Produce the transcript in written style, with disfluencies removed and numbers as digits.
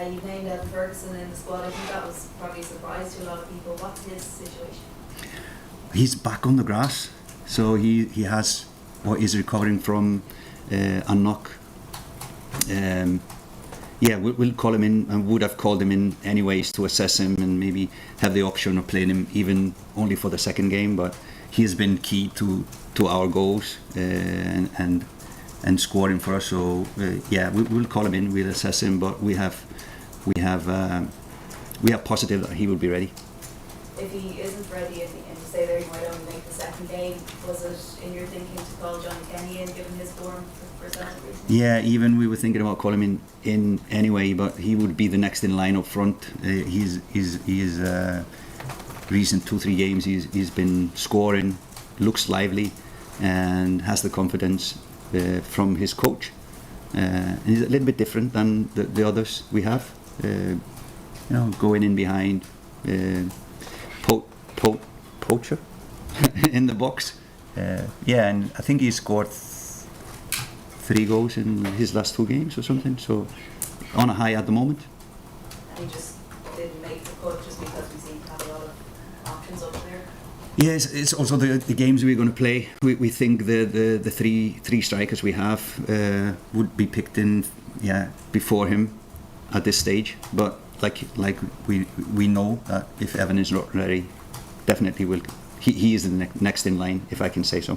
You've named Evan Ferguson in the squad. I think that was probably a surprise to a lot of people. What's his situation? He's back on the grass, so he has, or is recovering from a knock. Yeah, we'll call him in, and would have called him in anyways to assess him and maybe have the option of playing him even only for the second game. But he has been key to our goals and scoring for us. So yeah, we'll call him in, we'll assess him, but we have positive that he will be ready. If he isn't ready, and you say there he might only make the second game, was it in your thinking to call Johnny Kenny in, given his form for Celtic recently? Yeah, even we were thinking about calling him in anyway, but he would be the next in line up front. He's recent 2-3 games he's been scoring, looks lively, and has the confidence from his coach. And he's a little bit different than the others we have. Going in behind, poacher in the box. Yeah, and I think he scored 3 goals in his last 2 games or something. So on a high at the moment. And he just didn't make the cut just because we seem to have a lot of options up there. Yes, it's also the games we're going to play. We think the three strikers we have would be picked in, before him at this stage. But like we know that if Evan is not ready, definitely will. He is the next in line, if I can say so.